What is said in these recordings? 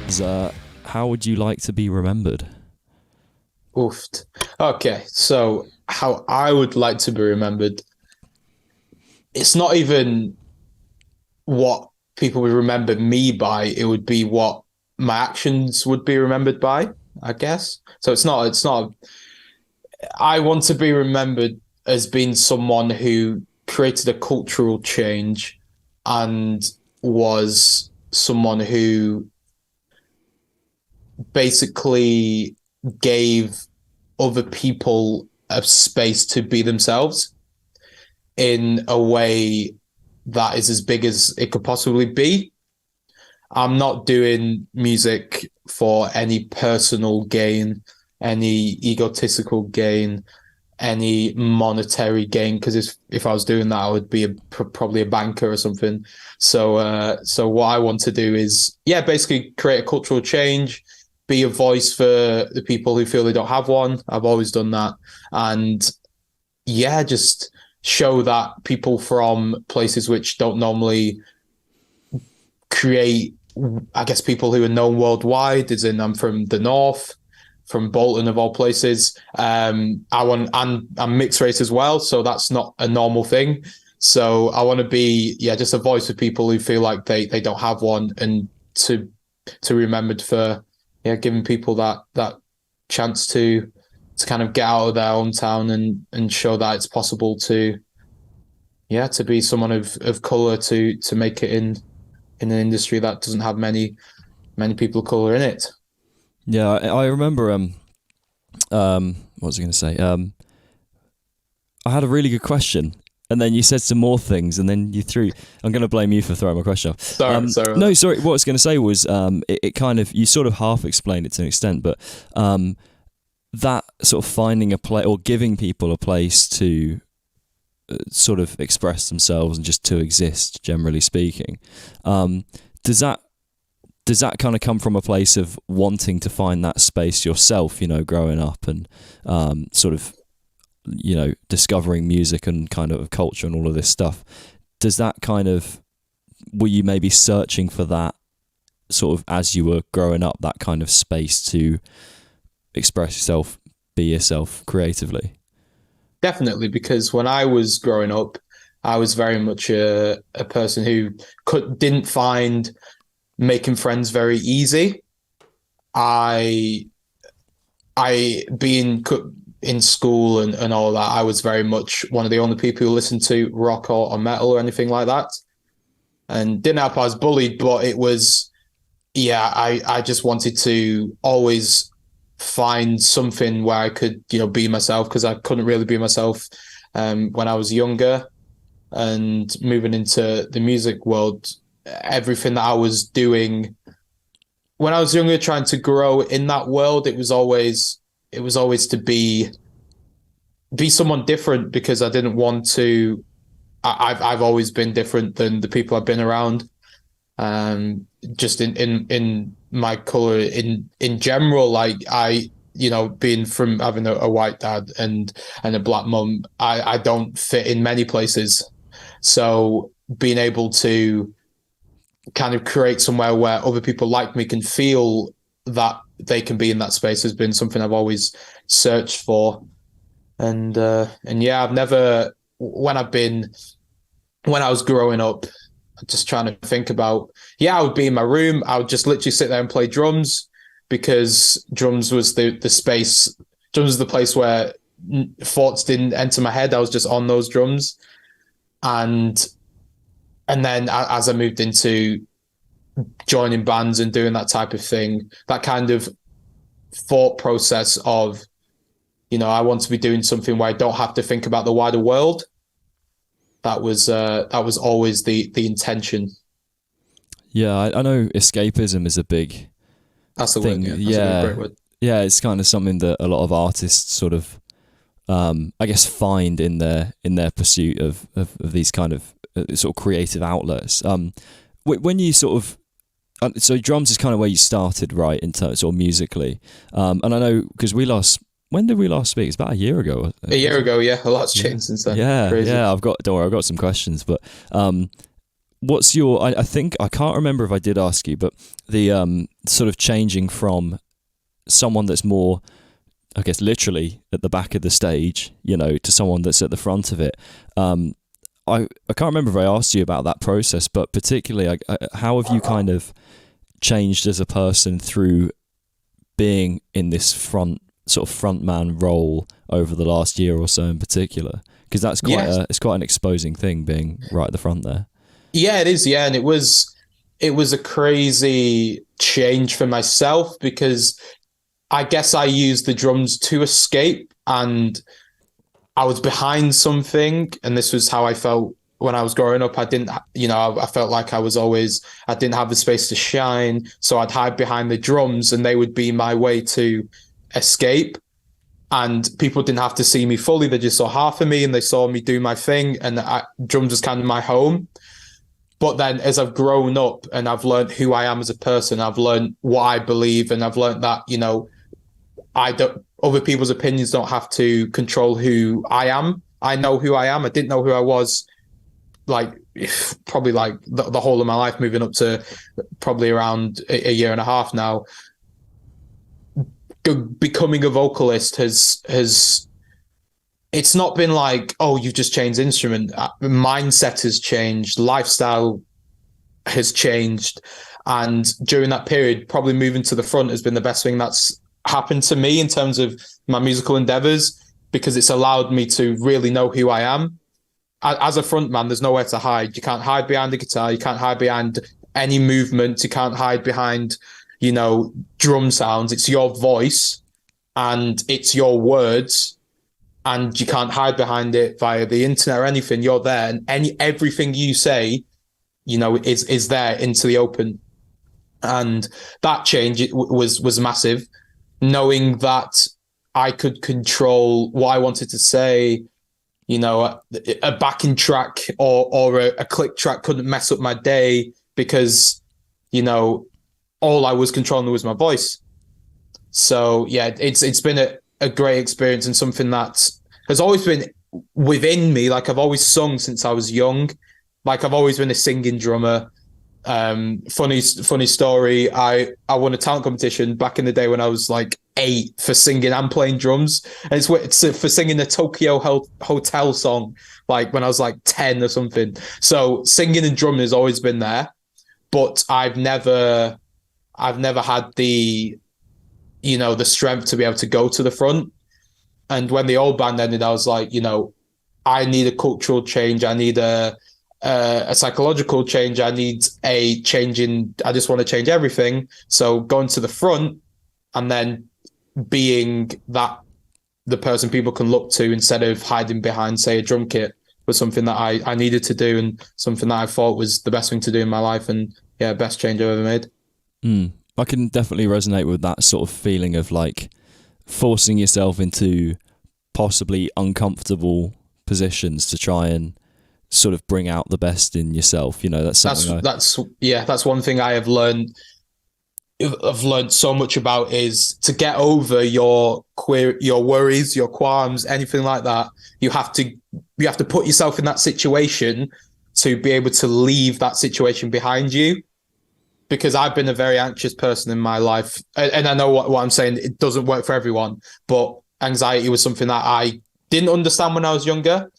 is how would you like to be remembered? Oofed. Okay, so how I would like to be remembered, it's not even what people would remember me by, it would be what my actions would be remembered by, I guess. So it's not I want to be remembered as being someone who created a cultural change and was someone who basically gave other people a space to be themselves in a way that is as big as it could possibly be. I'm not doing music for any personal gain, any egotistical gain, any monetary gain. Because if I was doing that, I would be probably a banker or something. So what I want to do is, yeah, basically create a cultural change, be a voice for the people who feel they don't have one. I've always done that, and yeah, just show that people from places which don't normally create, I guess, people who are known worldwide, as in I'm from the north, from Bolton of all places. I'm mixed race as well, so that's not a normal thing. So I want to be, yeah, just a voice for people who feel like they don't have one, and to remembered for, yeah, giving people that chance to kind of get out of their hometown and show that it's possible to, yeah, to be someone of color, to make it in an industry that doesn't have many people of color in it. Yeah, I remember. What was I going to say? I had a really good question, and then you said some more things, and then you threw. I'm going to blame you for throwing my question off. Sorry. No, sorry. What I was going to say was, it kind of, you sort of half explained it to an extent, but that sort of finding a place or giving people a place to sort of express themselves and just to exist, generally speaking. Does that kind of come from a place of wanting to find that space yourself, you know, growing up and sort of, you know, discovering music and kind of culture and all of this stuff? Does that kind of, were you maybe searching for that sort of as you were growing up, that kind of space to express yourself, be yourself creatively? Definitely, because when I was growing up, I was very much a person who didn't find making friends very easy. I being in school and all that, I was very much one of the only people who listened to rock or metal or anything like that. And didn't help I was bullied, but it was, yeah, I just wanted to always find something where I could, you know, be myself, because I couldn't really be myself when I was younger. And moving into the music world, everything that I was doing when I was younger, trying to grow in that world, it was always to be someone different, because I didn't want to. I've always been different than the people I've been around. Just in my color in general, like you know, being from having a white dad and a black mum, I don't fit in many places. So being able to kind of create somewhere where other people like me can feel that they can be in that space has been something I've always searched for. And yeah, I've never, when I was growing up, just trying to think about, yeah, I would be in my room. I would just literally sit there and play drums, because drums was the space. Drums was the place where thoughts didn't enter my head. I was just on those drums. And then as I moved into joining bands and doing that type of thing, that kind of thought process of, you know, I want to be doing something where I don't have to think about the wider world. That was always the intention. Yeah, I know escapism is a big That's the thing. word. Yeah, that's a great word. Yeah, it's kind of something that a lot of artists sort of, I guess, find in their pursuit of these kind of sort of creative outlets. When you sort of, so drums is kind of where you started, right, in terms sort of musically. And I know, because when did we last speak? It's about a year ago. A year ago, yeah. A lot's changed since then. Yeah, Crazy. yeah. I've got some questions, but what's your? I think I can't remember if I did ask you, but the sort of changing from someone that's more, I guess, literally at the back of the stage, to someone that's at the front of it. I can't remember if I asked you about that process, but particularly, how have you kind of changed as a person through being in this sort of frontman role over the last year or so in particular? Because that's it's quite an exposing thing, being right at the front there. Yeah, it is. Yeah, and it was a crazy change for myself, because I guess I used the drums to escape, and I was behind something, and this was how I felt when I was growing up. I didn't, I felt like I didn't have the space to shine, so I'd hide behind the drums, and they would be my way to escape. And people didn't have to see me fully; they just saw half of me, and they saw me do my thing. And drums was kind of my home. But then, as I've grown up and I've learned who I am as a person, I've learned what I believe, and I've learned that other people's opinions don't have to control who I am. I know who I am. I didn't know who I was, probably the whole of my life, moving up to probably around a year and a half now. Becoming a vocalist has it's not been like, oh, you've just changed instrument. Mindset has changed, lifestyle has changed, and during that period, probably moving to the front has been the best thing that's happened to me in terms of my musical endeavors, because it's allowed me to really know who I am. As a frontman, there's nowhere to hide. You can't hide behind the guitar. You can't hide behind any movement. You can't hide behind, drum sounds. It's your voice and it's your words, and you can't hide behind it via the internet or anything. You're there, and everything you say, is there into the open. And that change was massive, knowing that I could control what I wanted to say. A backing track or a click track couldn't mess up my day, because all I was controlling was my voice. So yeah, it's been a great experience, and something that has always been within me. Like, I've always sung since I was young. Like, I've always been a singing drummer. Funny story. I won a talent competition back in the day when I was like 8 for singing and playing drums. And it's for singing the Tokyo Hotel song, like when I was like 10 or something. So singing and drumming has always been there, but I've never had the strength to be able to go to the front. And when the old band ended, I was like, I need a cultural change. I need a psychological change. I need a change I just want to change everything. So going to the front and then being the person people can look to instead of hiding behind, say, a drum kit, was something that I needed to do, and something that I thought was the best thing to do in my life. And yeah, best change I've ever made. I can definitely resonate with that sort of feeling of like forcing yourself into possibly uncomfortable positions to try and sort of bring out the best in yourself. That's something that's one thing I've learned so much about, is to get over your worries, your qualms, anything like that. You have to put yourself in that situation to be able to leave that situation behind you. Because I've been a very anxious person in my life, and I know what I'm saying, it doesn't work for everyone, but anxiety was something that I didn't understand when I was younger,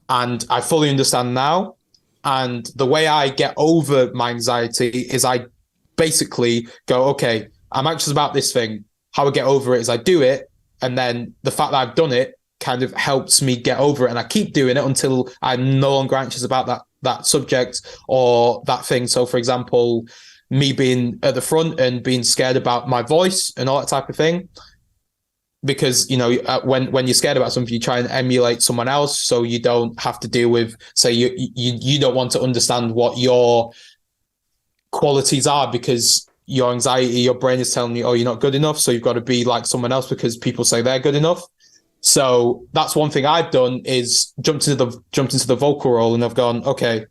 and I fully understand now. And the way I get over my anxiety is I basically go, okay, I'm anxious about this thing. How I get over it is I do it, and then the fact that I've done it kind of helps me get over it, and I keep doing it until I'm no longer anxious about that subject or that thing. So, for example, me being at the front and being scared about my voice and all that type of thing, because when you're scared about something, you try and emulate someone else, so you don't have to deal with, say, you don't want to understand what your qualities are, because your anxiety, your brain is telling you, oh, you're not good enough, so you've got to be like someone else because people say they're good enough. So that's one thing I've done, is jumped into the vocal role, and I've gone, okay,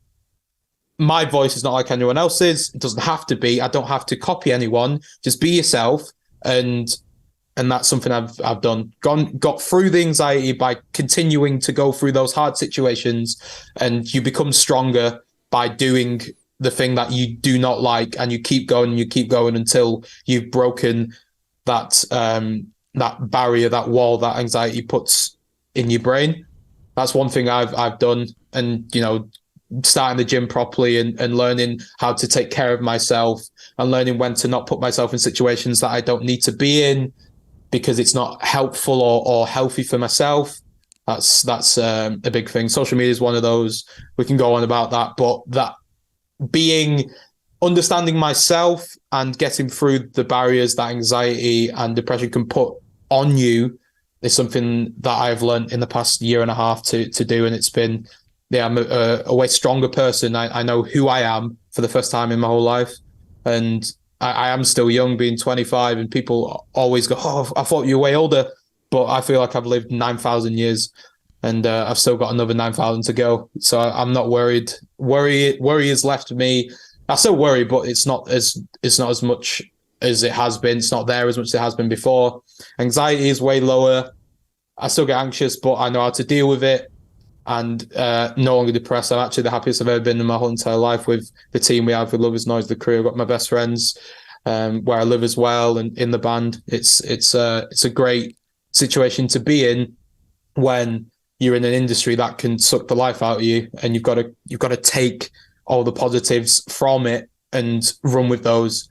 my voice is not like anyone else's. It doesn't have to be. I don't have to copy anyone. Just be yourself. And that's something I've done. Got through the anxiety by continuing to go through those hard situations, and you become stronger. by doing the thing that you do not like, and you keep going and you keep going until you've broken that that barrier, that wall that anxiety puts in your brain. That's one thing I've done. And, you know, starting the gym properly and learning how to take care of myself and learning when to not put myself in situations that I don't need to be in because it's not helpful or healthy for myself. That's a big thing. Social media is one of those. We can go on about that, but that understanding myself and getting through the barriers that anxiety and depression can put on you is something that I've learned in the past year and a half to do. And it's been, I'm a way stronger person. I know who I am for the first time in my whole life. And I am still young, being 25, and people always go, oh, I thought you were way older. But I feel like I've lived 9,000 years and I've still got another 9,000 to go. So I'm not worried. Worry has left me. I still worry, but it's not as much as it has been. It's not there as much as it has been before. Anxiety is way lower. I still get anxious, but I know how to deal with it and no longer depressed. I'm actually the happiest I've ever been in my whole entire life with the team we have with Love Is Noise, the crew. I've got my best friends where I live as well, and in the band. It's a great situation to be in when you're in an industry that can suck the life out of you, and you've got to take all the positives from it and run with those.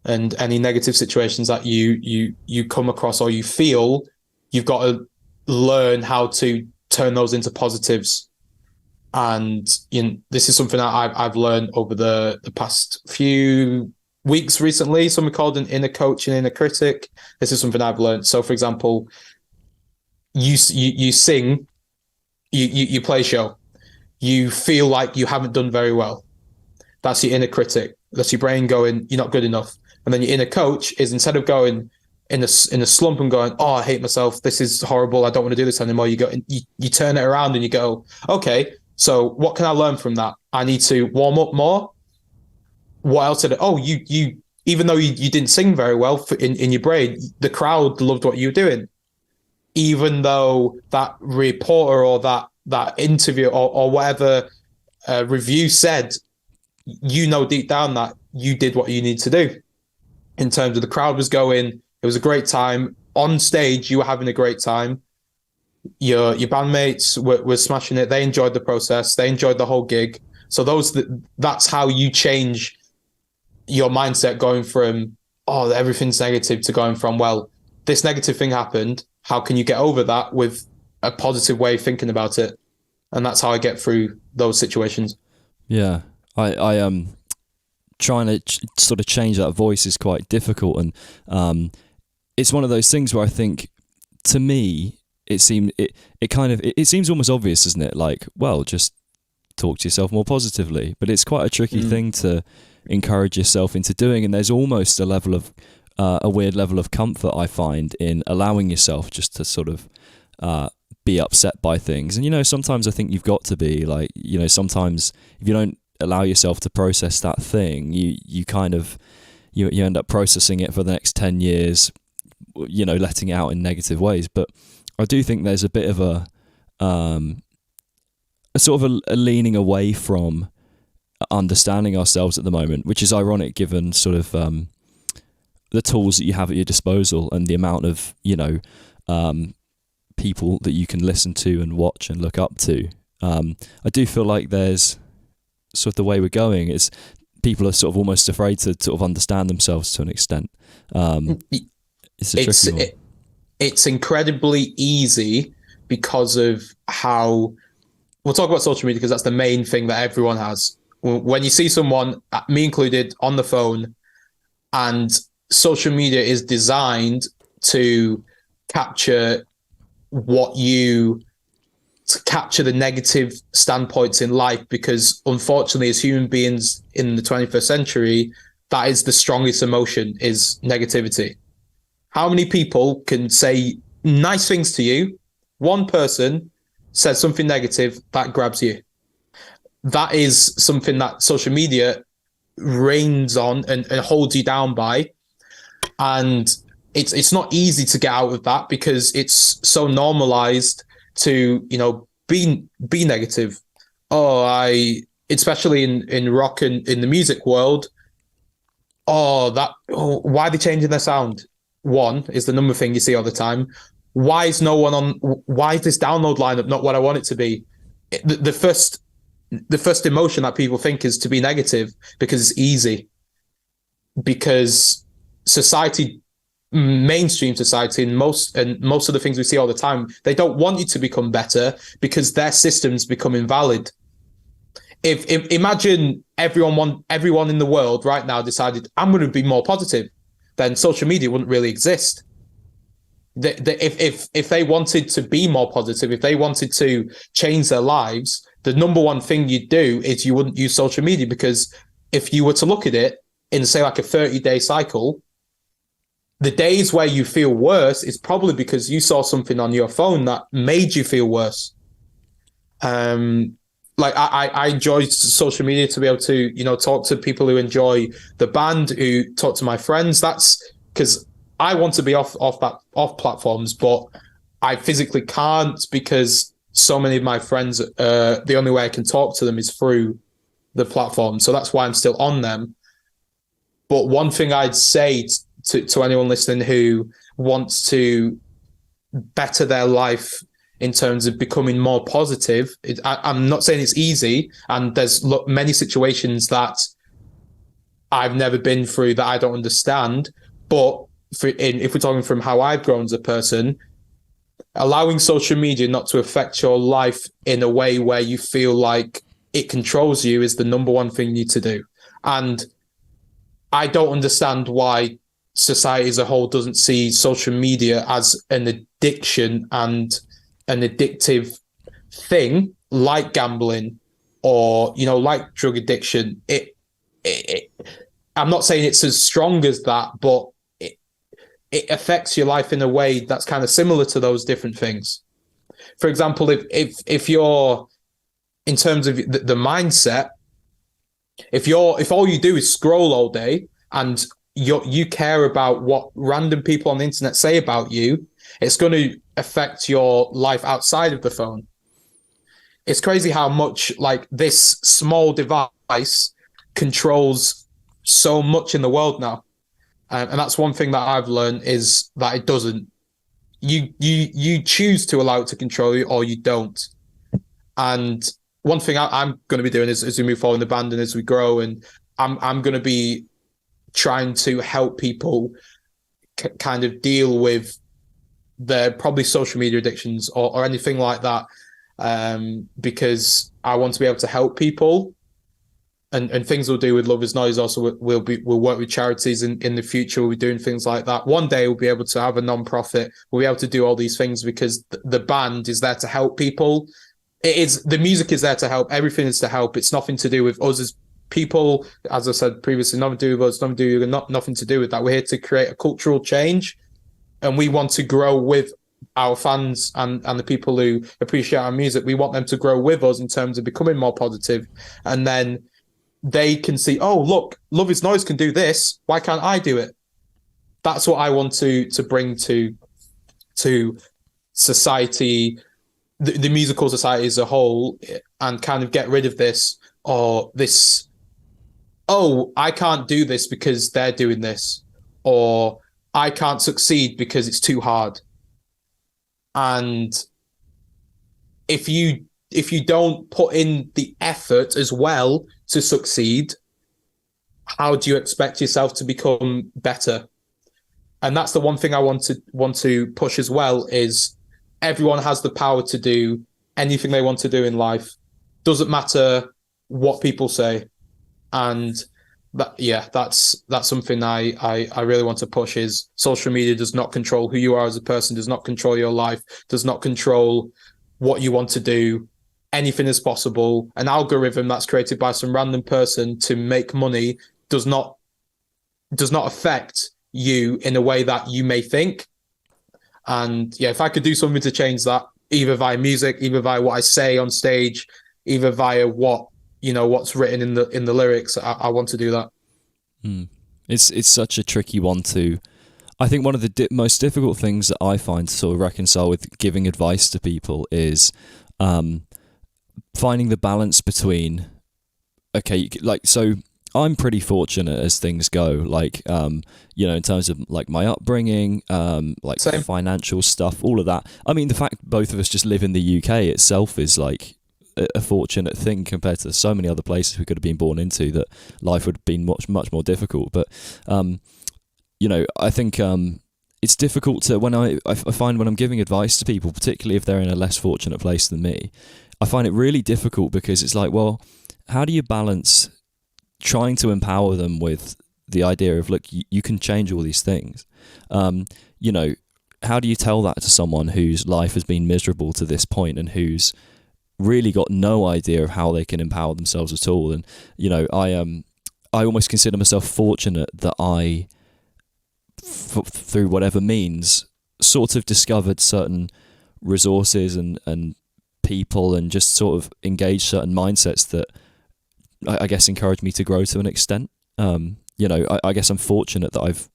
And any negative situations that you come across or you feel, you've got to learn how to turn those into positives. And this is something that I've learned over the past few weeks recently. Something called an inner coach and inner critic. This is something I've learned. So, for example, you sing, you play a show, you feel like you haven't done very well. That's your inner critic. That's your brain going, you're not good enough. And then your inner coach is, instead of going in a slump and going, oh, I hate myself, this is horrible, I don't want to do this anymore, you go, you turn it around and you go, okay, so what can I learn from that? I need to warm up more. What else did you even though you didn't sing very well in your brain, the crowd loved what you were doing. Even though that reporter or that interview or whatever review said, deep down that you did what you need to do. In terms of the crowd was going, it was a great time. On stage, you were having a great time. Your bandmates were smashing it. They enjoyed the process. They enjoyed the whole gig. So that's how you change your mindset, going from, oh, everything's negative, to going from, well, this negative thing happened. How can you get over that with a positive way of thinking about it? And that's how I get through those situations. Yeah, I trying to sort of change that voice is quite difficult, and it's one of those things where I think, to me, it seems almost obvious, doesn't it? Like, well, just talk to yourself more positively. But it's quite a tricky thing to encourage yourself into doing, and there's almost a weird level of comfort, I find, in allowing yourself just to sort of be upset by things. And sometimes I think you've got to be like, sometimes if you don't allow yourself to process that thing, you kind of you end up processing it for the next 10 years, letting it out in negative ways. But I do think there's a bit of a sort of a leaning away from understanding ourselves at the moment, which is ironic given sort of the tools that you have at your disposal and the amount of people that you can listen to and watch and look up to. I do feel like there's sort of the way we're going is people are sort of almost afraid to sort of understand themselves to an extent. It's a tricky one. It's incredibly easy because of how we'll talk about social media, because that's the main thing that everyone has. When you see someone, me included, on the phone, and social media is designed to capture capture the negative standpoints in life, because unfortunately, as human beings in the 21st century, that is the strongest emotion, is negativity. How many people can say nice things to you? One person says something negative, that grabs you. That is something that social media reigns on and holds you down by. And it's not easy to get out of that, because it's so normalized to, be negative. Oh, especially in rock and in the music world, why are they changing their sound? One is the number thing you see all the time. Why is no one on? Why is this download lineup not what I want it to be? The first emotion that people think is to be negative because it's easy. Because society, mainstream society, and most of the things we see all the time, they don't want you to become better because their systems become invalid. If imagine everyone in the world right now decided I'm going to be more positive, then social media wouldn't really exist. If they wanted to be more positive, if they wanted to change their lives, the number one thing you'd do is you wouldn't use social media, because if you were to look at it in, say, like a 30-day cycle, the days where you feel worse is probably because you saw something on your phone that made you feel worse. Like I enjoy social media to be able to, talk to people who enjoy the band, who talk to my friends. That's because I want to be off platforms, but I physically can't, because so many of my friends, the only way I can talk to them is through the platform. So that's why I'm still on them. But one thing I'd say to anyone listening who wants to better their life in terms of becoming more positive, I'm not saying it's easy, and there's many situations that I've never been through that I don't understand. But if we're talking from how I've grown as a person, allowing social media not to affect your life in a way where you feel like it controls you is the number one thing you need to do. And I don't understand why society as a whole doesn't see social media as an addiction and an addictive thing, like gambling or, like drug addiction. I'm not saying it's as strong as that, but it affects your life in a way that's kind of similar to those different things. For example, if you're, in terms of the mindset, if all you do is scroll all day and you care about what random people on the internet say about you, it's going to affect your life outside of the phone. It's crazy how much like this small device controls so much in the world now. And that's one thing that I've learned, is that it doesn't. You choose to allow it to control you, or you don't. And one thing I'm going to be doing is, as we move forward in the band and as we grow, and I'm going to be trying to help people kind of deal with their probably social media addictions or anything like that, because I want to be able to help people. And things we'll do with Love Is Noise also, we'll work with charities in the future. We'll be doing things like that. One day we'll be able to have a non-profit. We'll be able to do all these things because the band is there to help people. The music is there to help. Everything is to help. It's nothing to do with us as people. As I said previously, nothing to do with us, nothing to do with that. We're here to create a cultural change, and we want to grow with our fans and the people who appreciate our music. We want them to grow with us in terms of becoming more positive, and then they can see, oh, look, Love Is Noise can do this. Why can't I do it? That's what I want to bring to society, the musical society as a whole, and kind of get rid of this, I can't do this because they're doing this, or I can't succeed because it's too hard. And if you don't put in the effort as well to succeed, how do you expect yourself to become better? And that's the one thing I want to push as well, is everyone has the power to do anything they want to do in life. Doesn't matter what people say. And that's something I really want to push, is social media does not control who you are as a person, does not control your life, does not control what you want to do. Anything is possible. An algorithm that's created by some random person to make money does not affect you in a way that you may think. And if I could do something to change that, either via music, either via what I say on stage, either via what's written in the lyrics, I want to do that. It's such a tricky one to. I think one of the most difficult things that I find to sort of reconcile with giving advice to people is finding the balance between okay, like, so I'm pretty fortunate as things go, like, in terms of like my upbringing, like Same. financial stuff, all of that. I mean, the fact both of us just live in the UK itself is like a fortunate thing compared to so many other places we could have been born into that life would have been much more difficult. But I think it's difficult to, when I find when I'm giving advice to people, particularly if they're in a less fortunate place than me, I find it really difficult because it's like, well, how do you balance trying to empower them with the idea of, look, you can change all these things? How do you tell that to someone whose life has been miserable to this point and who's really got no idea of how they can empower themselves at all? And I almost consider myself fortunate that I, through whatever means, sort of discovered certain resources and people and just sort of engaged certain mindsets that I guess encouraged me to grow to an extent. I guess I'm fortunate that I've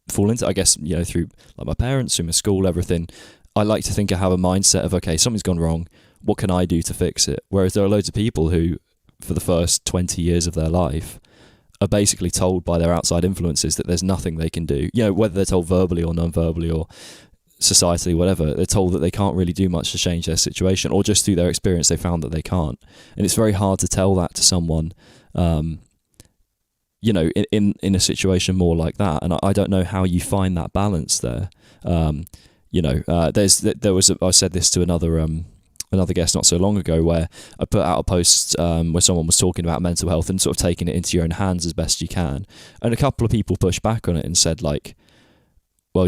fallen into, I guess, through like my parents, through my school, everything. I like to think I have a mindset of, okay, something's gone wrong. What can I do to fix it? Whereas there are loads of people who, for the first 20 years of their life, are basically told by their outside influences that there's nothing they can do. Whether they're told verbally or non-verbally or societally, whatever, they're told that they can't really do much to change their situation, or just through their experience they found that they can't. And it's very hard to tell that to someone, in a situation more like that. And I don't know how you find that balance there. I said this to another guest not so long ago, where I put out a post where someone was talking about mental health and sort of taking it into your own hands as best you can. And a couple of people pushed back on it and said, like, well,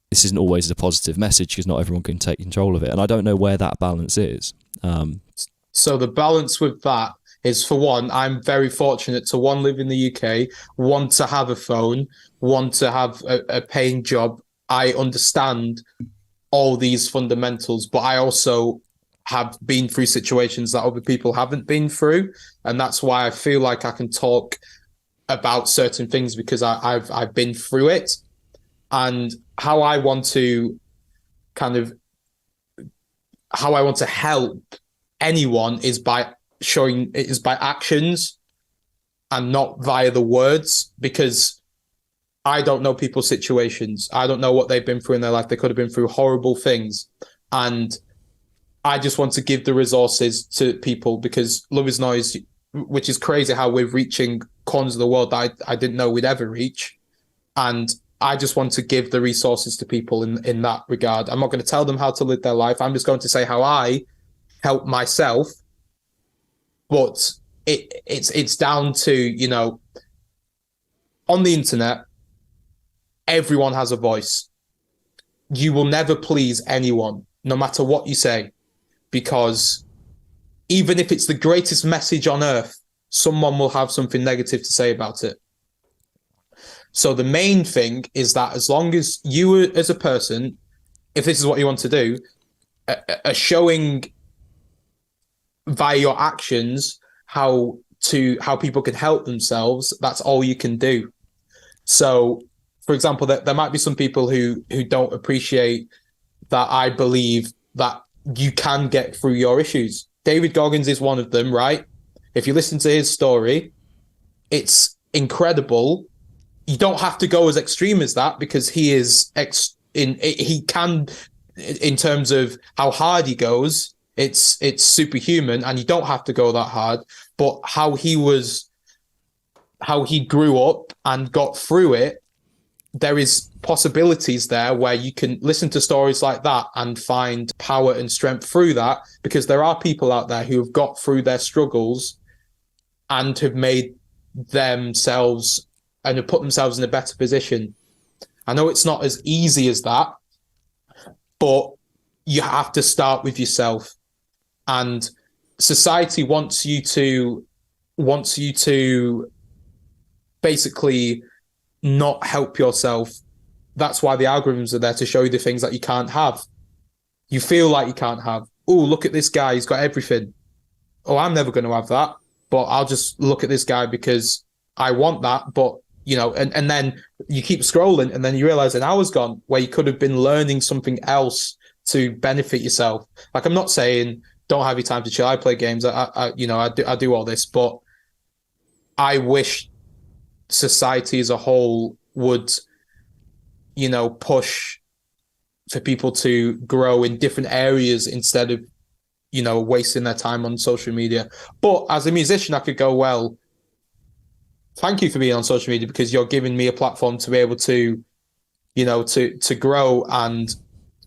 this isn't always a positive message because not everyone can take control of it. And I don't know where that balance is. So the balance with that is, for one, I'm very fortunate to, one, live in the UK, one, to have a phone, one, to have a paying job. I understand all these fundamentals, but I also have been through situations that other people haven't been through. And that's why I feel like I can talk about certain things, because I've been through it. And how I want to help anyone is by actions and not via the words, because I don't know people's situations. I don't know what they've been through in their life. They could have been through horrible things. And I just want to give the resources to people, because Love Is Noise, which is crazy how we're reaching corners of the world that I didn't know we'd ever reach. And I just want to give the resources to people in that regard. I'm not going to tell them how to live their life. I'm just going to say how I help myself. But it's down to, on the internet, everyone has a voice. You will never please anyone, no matter what you say, because even if it's the greatest message on earth, someone will have something negative to say about it. So the main thing is that as long as you as a person, if this is what you want to do, are showing via your actions how people can help themselves, that's all you can do. So, for example, there might be some people who don't appreciate that I believe that you can get through your issues. David Goggins is one of them, right? If you listen to his story, it's incredible. You don't have to go as extreme as that, because he is he can, in terms of how hard he goes, it's superhuman, and you don't have to go that hard. But how he grew up and got through it, there is possibilities there where you can listen to stories like that and find power and strength through that, because there are people out there who have got through their struggles and have made themselves and have put themselves in a better position. I know it's not as easy as that, but you have to start with yourself. And society wants you to basically not help yourself. That's why the algorithms are there, to show you the things that you can't have. You feel like you can't have. Oh, look at this guy, he's got everything. Oh, I'm never going to have that, but I'll just look at this guy because I want that. But and then you keep scrolling, and then you realize an hour's gone where you could have been learning something else to benefit yourself. Like, I'm not saying don't have your time to chill. I play games. I do all this, but I wish society as a whole would, push for people to grow in different areas instead of, wasting their time on social media. But as a musician, I could go, well, thank you for being on social media because you're giving me a platform to be able to, to grow. And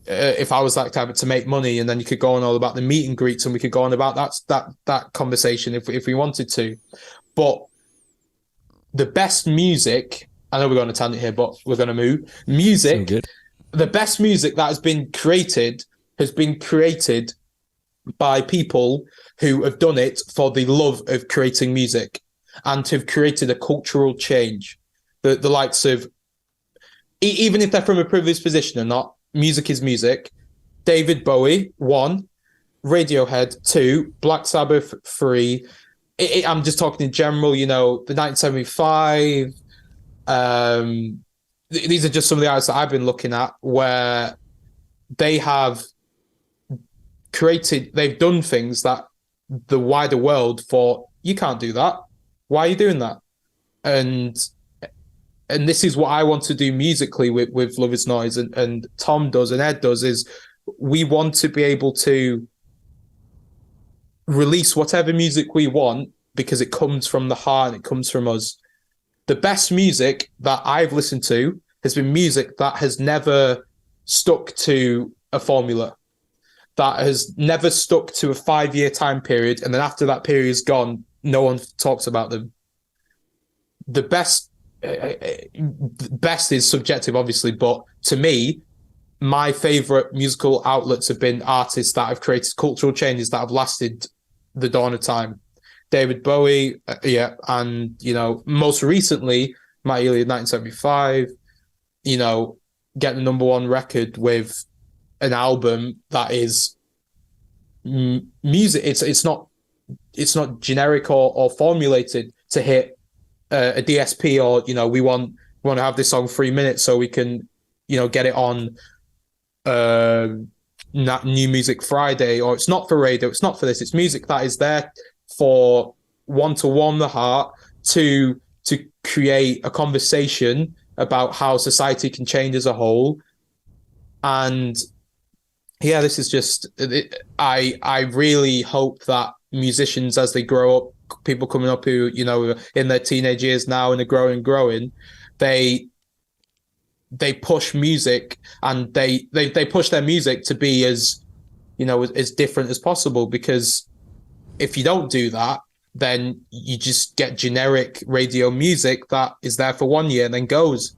if I was that type to make money, and then you could go on all about the meet and greets, and we could go on about that conversation if we wanted to. But the best music, I know we're going to tangent here, but we're going to move. Music, So good. the best music that has been created by people who have done it for the love of creating music and have created a cultural change. The likes of, even if they're from a privileged position or not, music is music. David Bowie, 1. Radiohead, 2. Black Sabbath, 3. I'm just talking in general, the 1975. These are just some of the artists that I've been looking at where they've done things that the wider world thought, you can't do that. Why are you doing that? And this is what I want to do musically with Love Is Noise, and Tom does and Ed does, is we want to be able to release whatever music we want because it comes from the heart and it comes from us. The best music that I've listened to has been music that has never stuck to a formula, that has never stuck to a 5-year time period, and then after that period is gone, no one talks about them. The best is subjective, obviously, but to me, my favorite musical outlets have been artists that have created cultural changes that have lasted the dawn of time. David Bowie, and most recently, Matt Healy, 1975. Getting the number 1 record with an album that is music. It's not generic or formulated to hit a DSP, or we want to have this song 3 minutes so we can get it on New Music Friday, or it's not for radio, it's not for this. It's music that is there for one, to warm the heart, to create a conversation about how society can change as a whole. And this is just, I really hope that musicians, as they grow up, people coming up who in their teenage years now and are growing, they push music, and they push their music to be as as different as possible, because if you don't do that, then you just get generic radio music that is there for 1 year and then goes.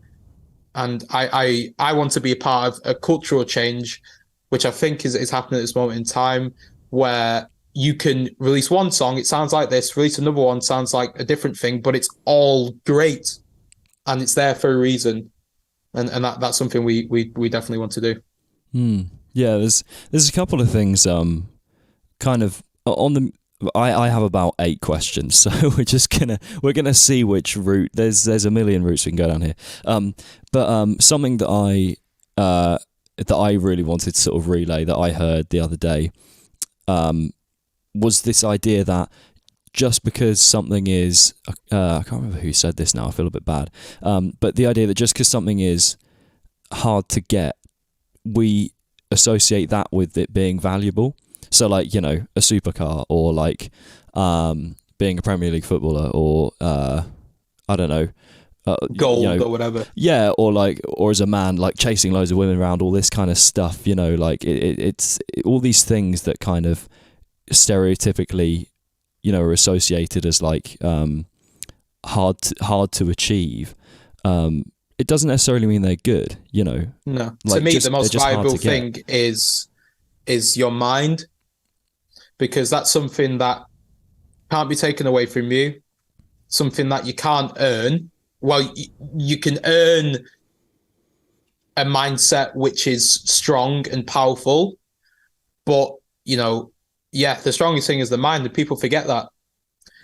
And I want to be a part of a cultural change, which I think is happening at this moment in time, where you can release one song, it sounds like this, release another one, sounds like a different thing, but it's all great and it's there for a reason. And that's something we definitely want to do. Yeah, there's a couple of things kind of on the. I have about 8 questions, so we're gonna see which route. There's a million routes we can go down here. But something that I really wanted to sort of relay that I heard the other day was this idea that just because something is I can't remember who said this now, I feel a bit bad, but the idea that just because something is hard to get, we associate that with it being valuable. So like, a supercar, or like being a Premier League footballer, or I don't know, gold or whatever. Yeah, or as a man, like chasing loads of women around, all this kind of stuff, like it's all these things that kind of stereotypically, are associated as like hard to achieve. It doesn't necessarily mean they're good, No. Like, to me, the most valuable thing is your mind, because that's something that can't be taken away from you, something that you can't earn. Well, you can earn a mindset which is strong and powerful, but the strongest thing is the mind, and people forget that.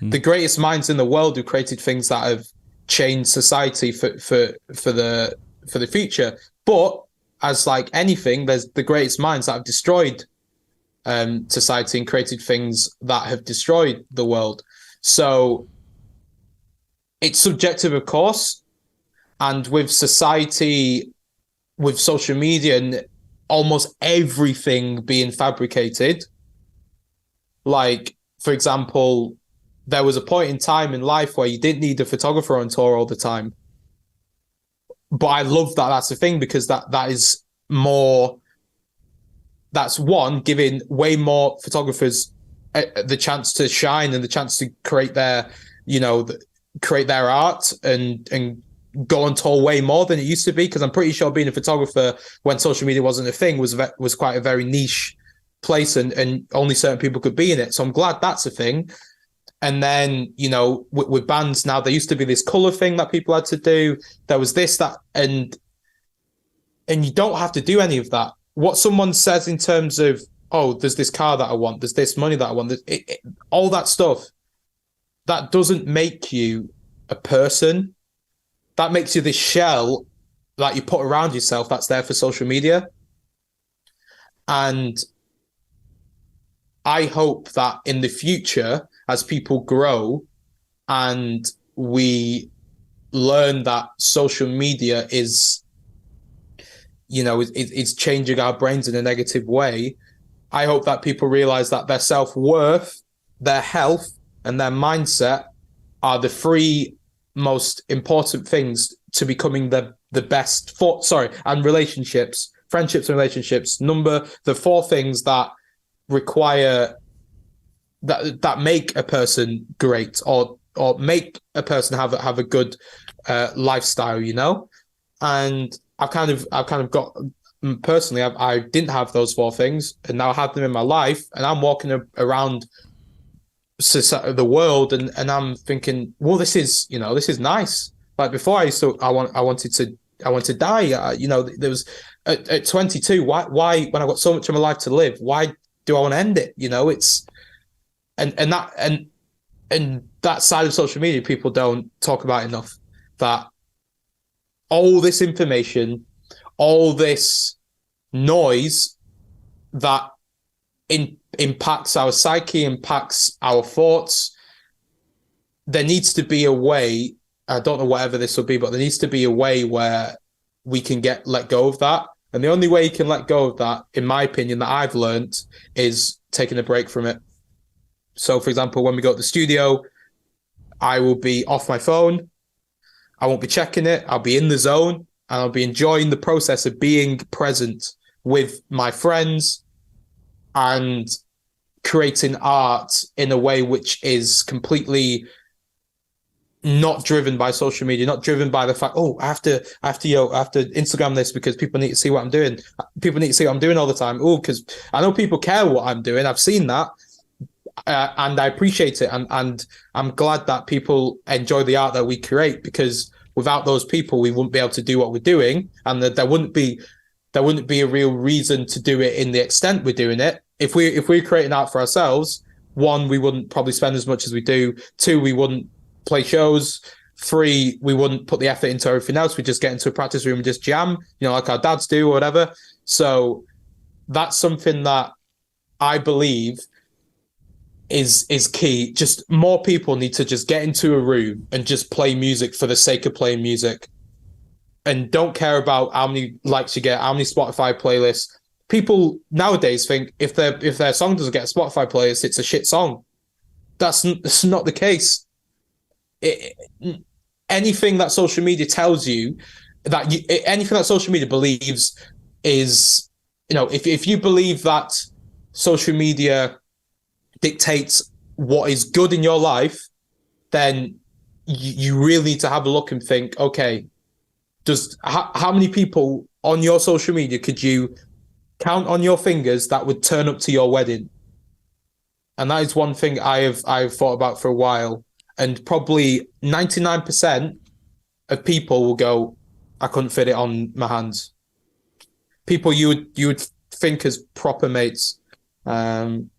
The greatest minds in the world who created things that have changed society for the future. But as like anything, there's the greatest minds that have destroyed society and created things that have destroyed the world. So it's subjective, of course, and with society, with social media and almost everything being fabricated. Like, for example, there was a point in time in life where you didn't need a photographer on tour all the time. But I love that that's the thing, because that is more, that's one, giving way more photographers the chance to shine and the chance to create their, create their art and go on tour way more than it used to be. Because I'm pretty sure being a photographer when social media wasn't a thing was quite a very niche place, and only certain people could be in it. So I'm glad that's a thing. And then, with bands now, there used to be this color thing that people had to do. There was this, that, and you don't have to do any of that. What someone says in terms of, oh, there's this car that I want, there's this money that I want, all that stuff, that doesn't make you a person. That makes you this shell that you put around yourself that's there for social media. And I hope that in the future, as people grow and we learn that social media is, is changing our brains in a negative way, I hope that people realize that their self-worth, their health, and their mindset are the three most important things to becoming the best and relationships, friendships and relationships, the four things that require that make a person great, or make a person have a good lifestyle, And I've kind of got, personally, I didn't have those four things, and now I have them in my life, and I'm walking around the world, and I'm thinking, well, this is nice. Like before, I wanted to die. There was at 22. Why when I got so much of my life to live, why do I want to end it? It's and that side of social media people don't talk about enough. That all this information, all this noise that impacts our psyche, impacts our thoughts. There needs to be a way, I don't know whatever this will be, but there needs to be a way where we can let go of that. And the only way you can let go of that, in my opinion, that I've learned, is taking a break from it. So, for example, when we go to the studio, I will be off my phone. I won't be checking it. I'll be in the zone, and I'll be enjoying the process of being present with my friends and creating art in a way which is completely not driven by social media, not driven by the fact, oh, I have to Instagram this because people need to see what I'm doing. People need to see what I'm doing all the time. Oh, because I know people care what I'm doing. I've seen that. And I appreciate it. And I'm glad that people enjoy the art that we create, because without those people, we wouldn't be able to do what we're doing. And that there wouldn't be a real reason to do it in the extent we're doing it. If we're creating art for ourselves, one, we wouldn't probably spend as much as we do. Two, we wouldn't play shows. Three, we wouldn't put the effort into everything else. We just get into a practice room and just jam, like our dads do or whatever. So that's something that I believe is key. Just more people need to just get into a room and just play music for the sake of playing music, and don't care about how many likes you get, how many Spotify playlists. People nowadays think if their song doesn't get a Spotify playlist, it's a shit song. That's not the case. Anything that social media tells you, anything that social media believes is, if you believe that social media dictates what is good in your life, then you really need to have a look and think, okay, how many people on your social media could you count on your fingers that would turn up to your wedding? And that is one thing I've thought about for a while. And probably 99% of people will go, I couldn't fit it on my hands. People you would think as proper mates. And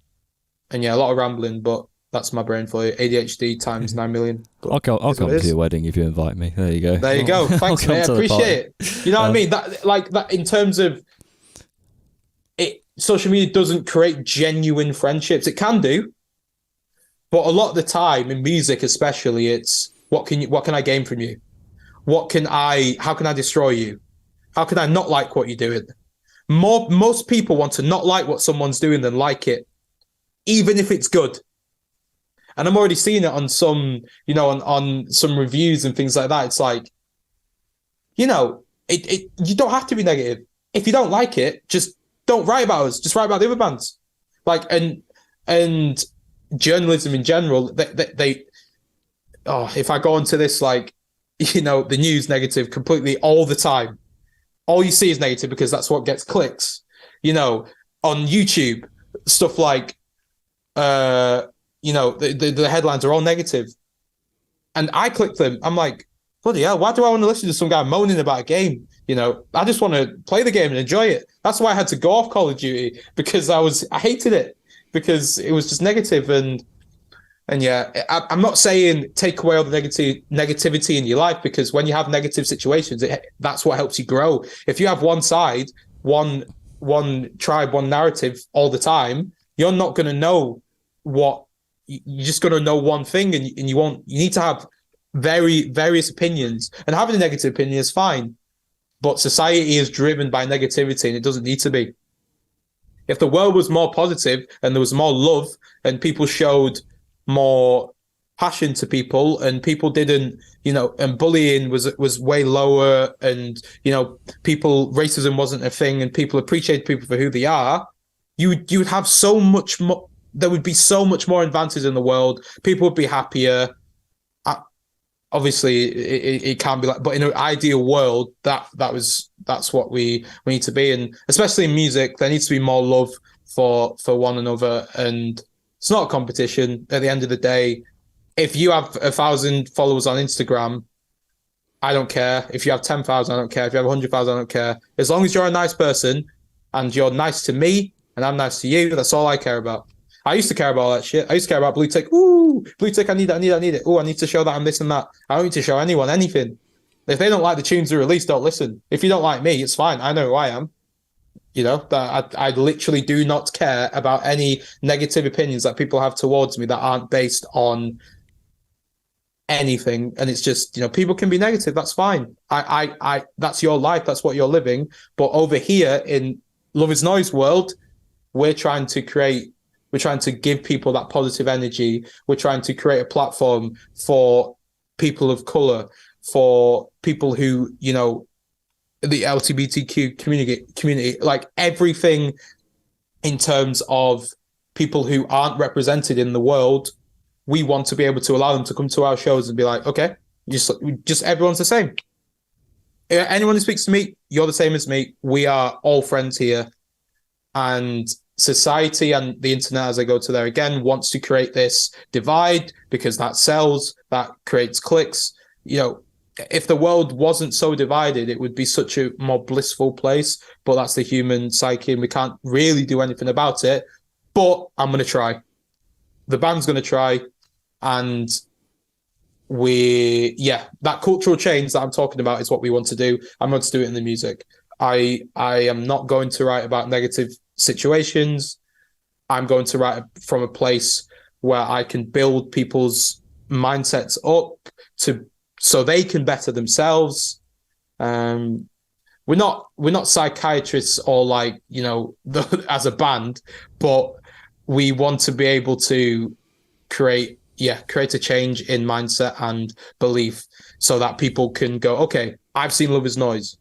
yeah, a lot of rambling, but that's my brain for you. ADHD times 9 million. I'll come to your wedding if you invite me. There you go. There you go. Thanks, mate. I appreciate it. You know what I mean? That in terms of it, social media doesn't create genuine friendships. It can do, but a lot of the time in music, especially, it's What can I gain from you? How can I destroy you? How can I not like what you're doing? Most people want to not like what someone's doing than like it, even if it's good. And I'm already seeing it on some, on some reviews and things like that. It's like, you don't have to be negative. If you don't like it, just don't write about us. Just write about the other bands. Like, and journalism in general, if I go into this, like, the news negative completely all the time, all you see is negative because that's what gets clicks. On YouTube, stuff like, the headlines are all negative. And I click them. I'm like, bloody hell, why do I want to listen to some guy moaning about a game? I just want to play the game and enjoy it. That's why I had to go off Call of Duty, because I hated it, because it was just negative. And yeah, I'm not saying take away all the negativity in your life, because when you have negative situations, that's what helps you grow. If you have one side, one tribe, one narrative all the time, you're not going to know you're just going to know one thing, and you need to have various opinions. And having a negative opinion is fine, but society is driven by negativity, and it doesn't need to be. If the world was more positive and there was more love and people showed more passion to people, and people didn't, and bullying was way lower, and racism wasn't a thing, and people appreciate people for who they are, you would have so much more. There would be so much more advances in the world. People would be happier. Obviously, it can't be like, but in an ideal world, that's what we need to be. And especially in music, there needs to be more love for one another. And it's not a competition. At the end of the day, if you have 1,000 followers on Instagram, I don't care. If you have 10,000, I don't care. If you have 100,000, I don't care. As long as you're a nice person and you're nice to me and I'm nice to you, that's all I care about. I used to care about all that shit. I used to care about blue tick. Ooh, blue tick, I need it. Ooh, I need to show that I'm this and that. I don't need to show anyone anything. If they don't like the tunes they release, don't listen. If you don't like me, it's fine. I know who I am. I literally do not care about any negative opinions that people have towards me that aren't based on anything. And it's just, people can be negative. That's fine. I that's your life. That's what you're living. But over here in Love Is Noise world, we're trying to give people that positive energy. We're trying to create a platform for people of color, for people who, the LGBTQ community, like everything in terms of people who aren't represented in the world. We want to be able to allow them to come to our shows and be like, okay, just everyone's the same. Anyone who speaks to me, you're the same as me. We are all friends here. And society and the internet, as I go to there again, wants to create this divide because that sells, that creates clicks. If the world wasn't so divided, it would be such a more blissful place. But that's the human psyche, and we can't really do anything about it. But I'm going to try. The band's going to try. And that cultural change that I'm talking about is what we want to do. I'm going to do it in the music. I am not going to write about negative situations. I'm going to write from a place where I can build people's mindsets up so they can better themselves. We're not psychiatrists or like, as a band, but we want to be able to create a change in mindset and belief so that people can go, okay, I've seen Love Is Noise.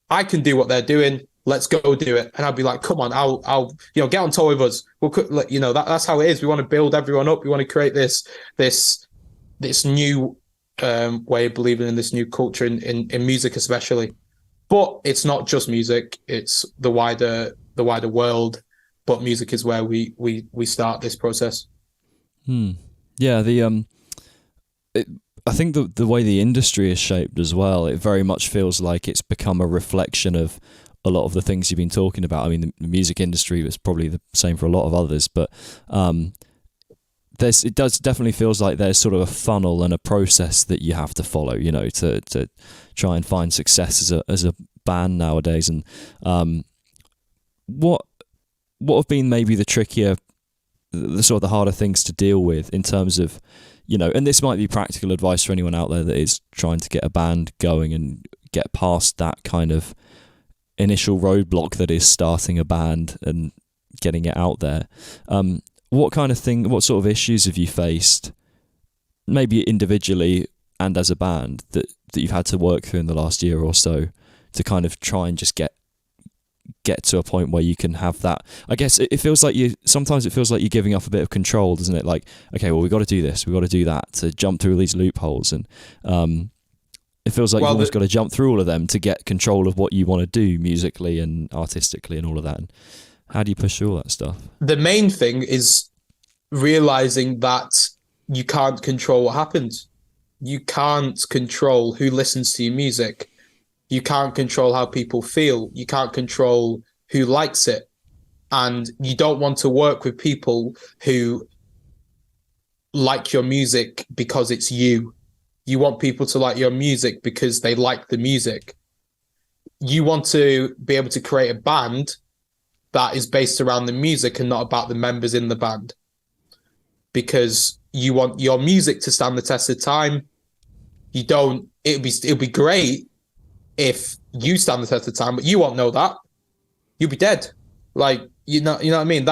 I can do what they're doing. Let's go do it. And I'll be like, come on, I'll get on tour with us. That's how it is. We want to build everyone up. We want to create this new way of believing in this new culture in music, especially. But it's not just music; it's the wider world. But music is where we start this process. Yeah, I think the way the industry is shaped as well, it very much feels like it's become a reflection of a lot of the things you've been talking about. I mean, the music industry is probably the same for a lot of others, but it does definitely feels like there's sort of a funnel and a process that you have to follow, to try and find success as a band nowadays. And what have been maybe the trickier, the sort of the harder things to deal with in terms of, and this might be practical advice for anyone out there that is trying to get a band going and get past that kind of initial roadblock that is starting a band and getting it out there. What sort of issues have you faced, maybe individually and as a band, that you've had to work through in the last year or so to kind of try and just get to a point where you can have that? I guess it feels like sometimes it feels like you're giving up a bit of control, doesn't it? Like, okay, well, we've got to do this, we've got to do that, to jump through these loopholes, and it feels like you've almost got to jump through all of them to get control of what you want to do musically and artistically and all of that. And how do you push through all that stuff? The main thing is realizing that you can't control what happens. You can't control who listens to your music. You can't control how people feel. You can't control who likes it. And you don't want to work with people who like your music because it's you. You want people to like your music because they like the music. You want to be able to create a band that is based around the music and not about the members in the band, because you want your music to stand the test of time. It'd be great if you stand the test of time, but you won't know that. You'll be dead. Like, you know what I mean?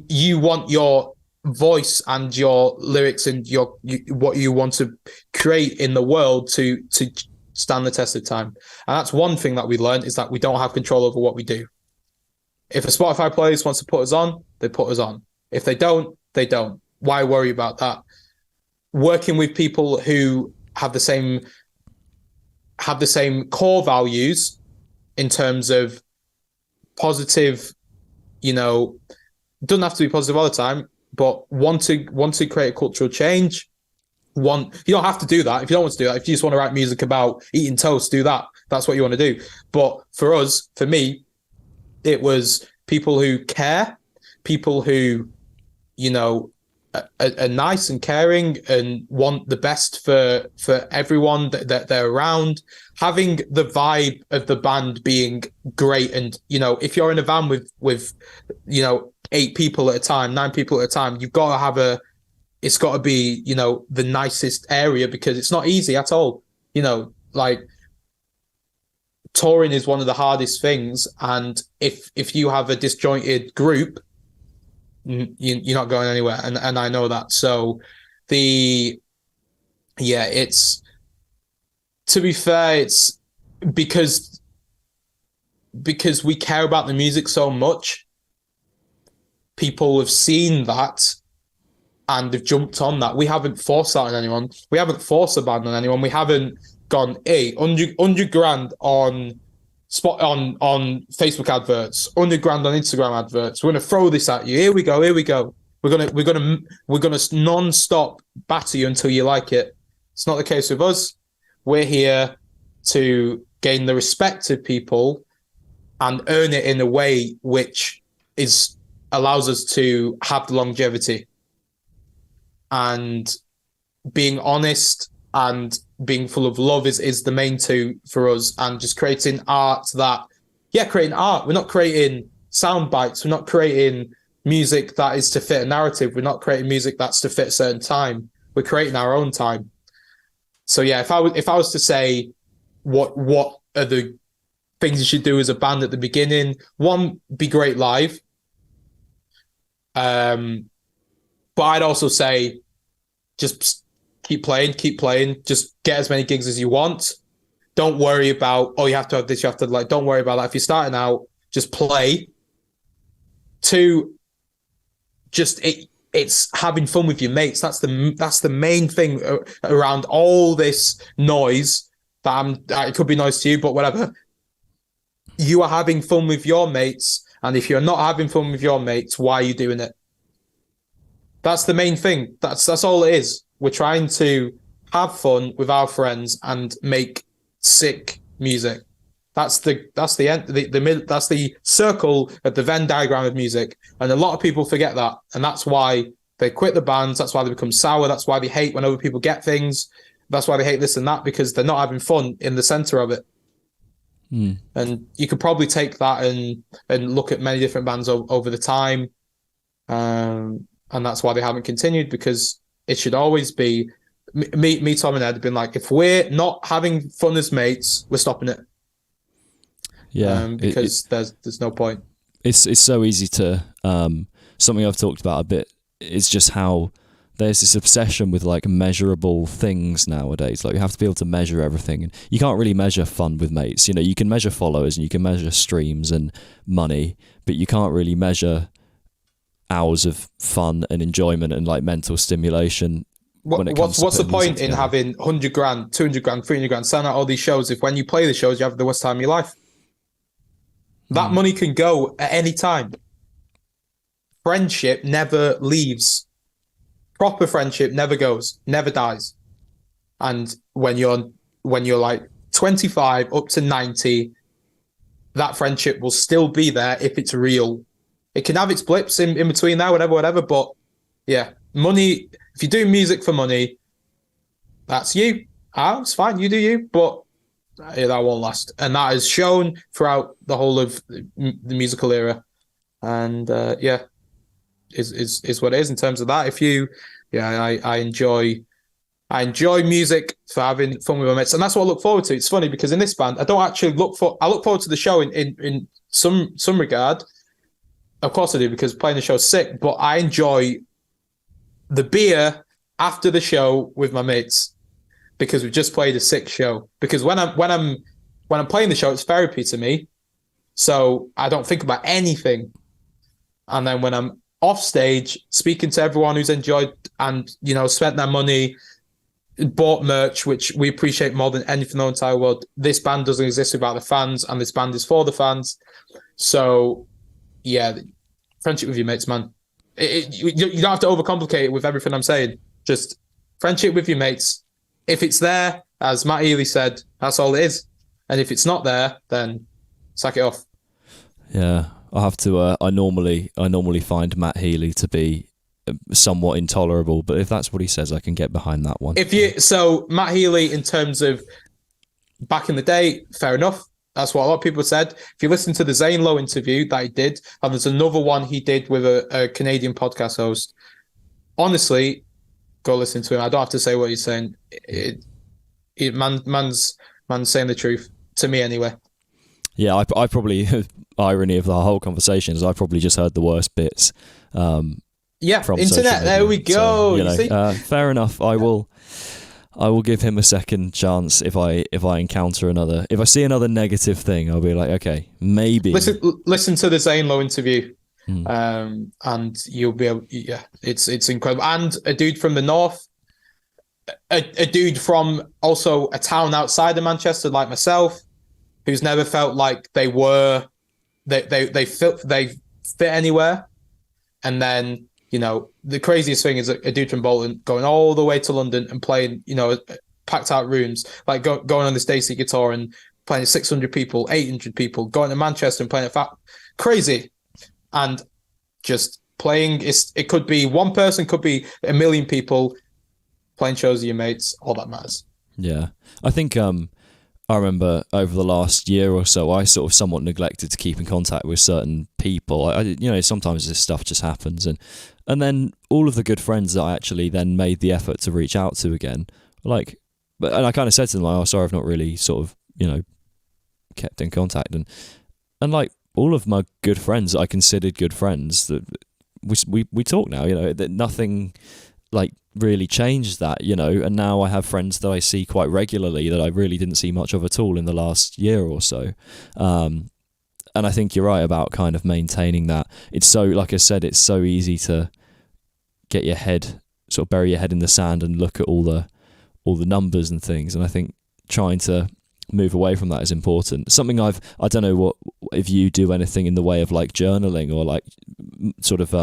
You want your voice and your lyrics and what you want to create in the world to stand the test of time. And that's one thing that we learned, is that we don't have control over what we do. If a Spotify playlist wants to put us on, they put us on. If they don't, they don't. Why worry about that? Working with people who have the same core values in terms of positive, doesn't have to be positive all the time, but want to create a cultural change. You don't have to do that. If you don't want to do that, if you just want to write music about eating toast, do that. That's what you want to do. But for me, it was people who care, people who, are nice and caring and want the best for everyone that they're around. Having the vibe of the band being great, and if you're in a van with 8 people at a time, 9 people at a time, you've got to have it's got to be the nicest area, because it's not easy at all. Like, touring is one of the hardest things, and if you have a disjointed group, you're not going anywhere, and I know that. So it's, to be fair, it's because we care about the music so much. People have seen that and they've jumped on that. We haven't forced that on anyone. We haven't forced a band on anyone. We haven't gone, hey, 100 grand on Facebook adverts, 100 grand on Instagram adverts. We're gonna throw this at you. Here we go. We're gonna non-stop batter you until you like it. It's not the case with us. We're here to gain the respect of people and earn it in a way which allows us to have the longevity. And being honest and being full of love is the main two for us, and just creating art creating art. We're not creating sound bites. We're not creating music that is to fit a narrative. We're not creating music that's to fit a certain time. We're creating our own time. So yeah, if I was to say what are the things you should do as a band at the beginning, one, be great live. But I'd also say just keep playing, just get as many gigs as you want. Don't worry about, you have to have this, don't worry about that. If you're starting out, just play. 2, it's having fun with your mates. That's the main thing around all this noise it could be noise to you, but whatever. You are having fun with your mates, and if you're not having fun with your mates, why are you doing it? That's the main thing. That's all it is. We're trying to have fun with our friends and make sick music. That's the end. That's the circle at the Venn diagram of music, and a lot of people forget that, and that's why they quit the bands. That's why they become sour. That's why they hate when other people get things. That's why they hate this and that, because they're not having fun in the center of it. And you could probably take that and look at many different bands over the time, and that's why they haven't continued, because It should always be me, Tom, and Ed have been like, if we're not having fun as mates, we're stopping it. Yeah, because there's no point. It's so easy to something I've talked about a bit is just how there's this obsession with like measurable things nowadays. Like you have to be able to measure everything, and you can't really measure fun with mates. You know, you can measure followers and you can measure streams and money, but you can't really measure hours of fun and enjoyment and like mental stimulation. What's the point in having 100 grand, 200 grand, 300 grand, selling out all these shows if when you play the shows you have the worst time of your life? That money can go at any time. Friendship never leaves. Proper friendship never goes, never dies. And when you're like 25 up to 90, that friendship will still be there if it's real. It can have its blips in between there, whatever. But yeah, money, if you do music for money, that's you. It's fine, you do you. But yeah, that won't last. And that is shown throughout the whole of the musical era. And yeah, is what it is in terms of that. I enjoy music for having fun with my mates. And that's what I look forward to. It's funny because in this band, I look forward to the show in some regard. Of course I do, because playing the show's sick, but I enjoy the beer after the show with my mates because we've just played a sick show. Because when I'm playing the show, it's therapy to me. So I don't think about anything. And then when I'm off stage, speaking to everyone who's enjoyed and, you know, spent their money, bought merch, which we appreciate more than anything in the entire world. This band doesn't exist without the fans, and this band is for the fans. So, yeah, friendship with your mates, man. You don't have to overcomplicate it with everything I'm saying. Just friendship with your mates. If it's there, as Matt Healy said, that's all it is. And if it's not there, then sack it off. Yeah, I have to. I normally find Matt Healy to be somewhat intolerable, but if that's what he says, I can get behind that one. So Matt Healy, in terms of back in the day, fair enough. That's what a lot of people said. If you listen to the Zane Lowe interview that he did, and there's another one he did with a Canadian podcast host, honestly, go listen to him. I don't have to say what he's saying. Man's saying the truth, to me anyway. Yeah, I probably, irony of the whole conversation is I probably just heard the worst bits. Yeah, from internet, there we go. So, you know, fair enough. I will give him a second chance if I encounter if I see another negative thing. I'll be like, okay, maybe listen to the Zane Lowe interview, and you'll be able. Yeah, it's incredible. And a dude from the north, a dude from also a town outside of Manchester, like myself, who's never felt like they fit anywhere, and then. You know, the craziest thing is a dude from Bolton going all the way to London and playing, you know, packed out rooms, like going on the Stacey guitar and playing 600 people, 800 people, going to Manchester and playing crazy. And just playing, it could be one person, could be a million people playing shows with your mates, all that matters. Yeah. I think I remember over the last year or so, I sort of somewhat neglected to keep in contact with certain people. You know, sometimes this stuff just happens, and then all of the good friends that I actually then made the effort to reach out to again, and I kind of said to them, like, oh, sorry, I've not really sort of, you know, kept in contact, and like all of my good friends that I considered good friends, that we talk now, you know, that nothing like really changed that, you know, and now I have friends that I see quite regularly that I really didn't see much of at all in the last year or so. And I think you're right about kind of maintaining that. It's so, like I said, it's so easy to get your head, sort of bury your head in the sand and look at all the numbers and things. And I think trying to move away from that is important. Something I don't know if you do anything in the way of like journaling or like sort of,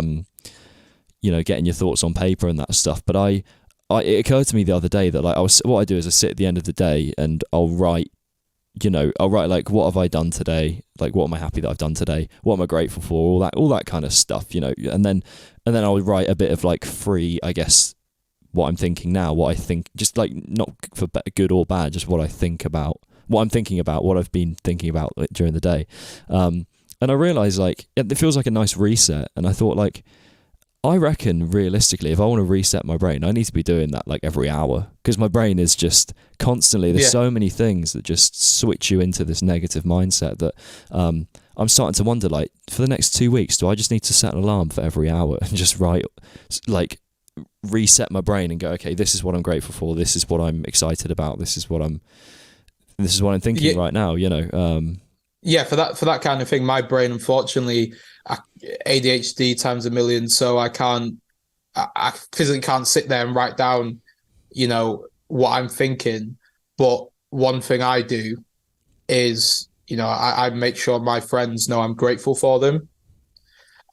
you know, getting your thoughts on paper and that stuff. But it occurred to me the other day that like what I do is I sit at the end of the day and I'll write like, what have I done today? Like, what am I happy that I've done today? What am I grateful for? All that kind of stuff, you know. And then I'll write a bit of like free, I guess, what I'm thinking now, what I think, just like not for good or bad, just what I think about, what I'm thinking about, what I've been thinking about during the day. And I realized like it feels like a nice reset. And I thought like, I reckon realistically, if I want to reset my brain, I need to be doing that like every hour, because my brain is just constantly, there's so many things that just switch you into this negative mindset that I'm starting to wonder, like, for the next 2 weeks, do I just need to set an alarm for every hour and just reset my brain and go, okay, this is what I'm grateful for, this is what I'm excited about, this is what I'm thinking right now, you know. For that kind of thing, my brain, unfortunately, ADHD times a million, so I physically can't sit there and write down, you know, what I'm thinking. But one thing I do is, you know, I make sure my friends know I'm grateful for them.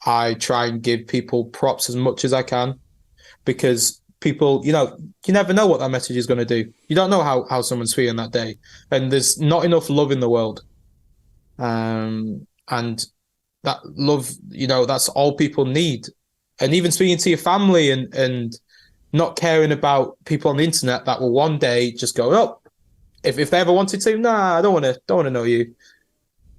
I try and give people props as much as I can, because people, you know, you never know what that message is going to do. You don't know how someone's feeling that day, and there's not enough love in the world. And that love, you know, that's all people need. And even speaking to your family and not caring about people on the internet that will one day just go, oh, if they ever wanted to, nah, I don't want to know you.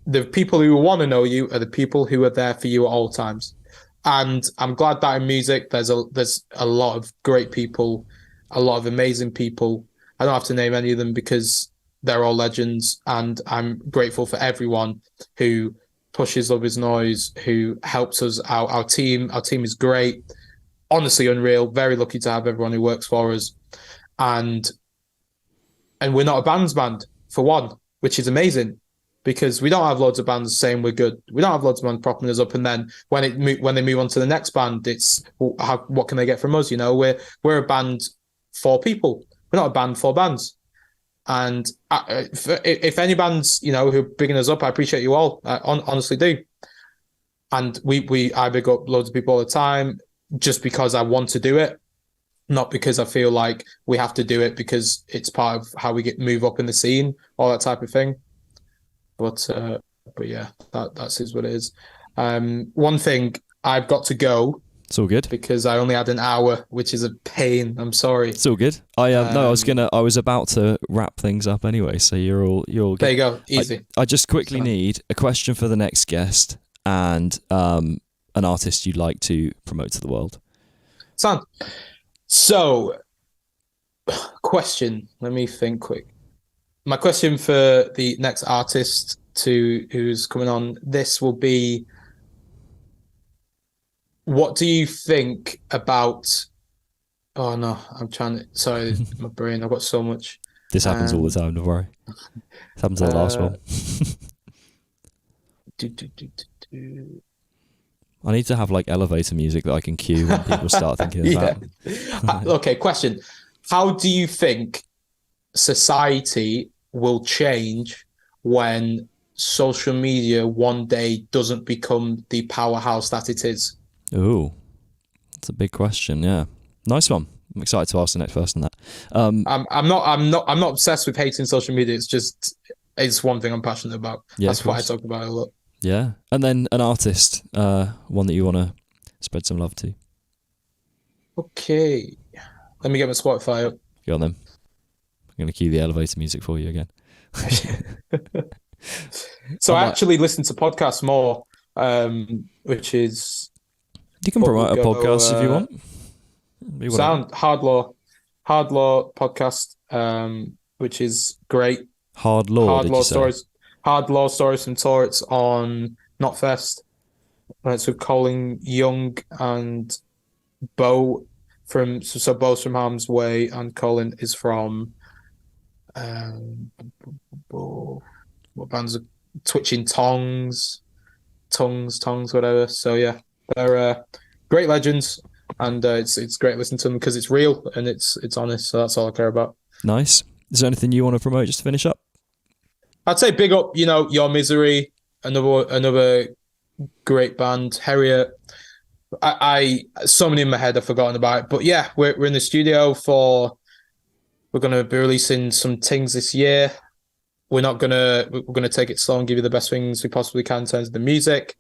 The people who want to know you are the people who are there for you at all times. And I'm glad that in music, there's a lot of great people, a lot of amazing people. I don't have to name any of them because they're all legends, and I'm grateful for everyone who pushes Love Is Noise, who helps us out. Our team is great, honestly unreal. Very lucky to have everyone who works for us, and we're not a bands band for one, which is amazing, because we don't have loads of bands saying we're good. We don't have loads of bands propping us up, and then when they move on to the next band, it's what can they get from us? You know, we're a band for people. We're not a band for bands. And if any bands, you know, who are bigging us up, I appreciate you all. I honestly do. And I big up loads of people all the time, just because I want to do it, not because I feel like we have to do it because it's part of how we move up in the scene, all that type of thing. But yeah, that's what it is. One thing, I've got to go. It's all good, because I only had an hour, which is a pain. I'm sorry. It's all good. I was about to wrap things up anyway, so you're all good. There you go, easy. I just quickly need a question for the next guest and an artist you'd like to promote to the world. Sound. So, question. Let me think quick. My question for the next artist who's coming on this will be, what do you think about... Oh, no, I'm trying to... Sorry, my brain, I've got so much. This happens all the time, don't worry. This happened to the last one. I need to have like elevator music that I can cue when people start thinking about. Okay, question. How do you think society will change when social media one day doesn't become the powerhouse that it is? Ooh, that's a big question. Yeah, nice one. I'm excited to ask the next person that. I'm not obsessed with hating social media. It's one thing I'm passionate about. Yeah, that's why I talk about it a lot. Yeah, and then an artist, one that you want to spread some love to. Okay, let me get my Spotify up. Go on then. I'm going to cue the elevator music for you again. So I actually listen to podcasts more, which is... You can promote a podcast if you want. Sound Hard Law podcast, which is great. Hard Law Stories. Hard Law Stories from Tour. It's on Knotfest. It's with Colin Young and Bo so Bo's from Harm's Way, and Colin is from what bands are Twitching Tongues, whatever. So yeah, they're great legends, and it's great listening to them because it's real and it's honest. So that's all I care about. Nice. Is there anything you want to promote just to finish up? I'd say big up, Your Misery, another great band. Harriet. I so many in my head I've forgotten about it, but yeah, we're in the studio we're gonna be releasing some things this year. We're gonna take it slow and give you the best things we possibly can in terms of the music.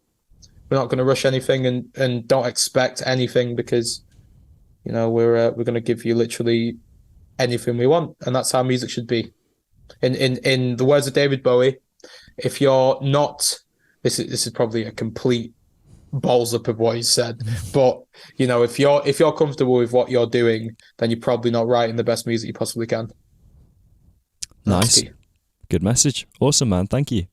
We're not gonna rush anything and don't expect anything, because we're gonna give you literally anything we want, and that's how music should be. In the words of David Bowie, if you're not, this is probably a complete balls up of what he said. But you know, if you're comfortable with what you're doing, then you're probably not writing the best music you possibly can. Nice. Good message. Awesome, man. Thank you.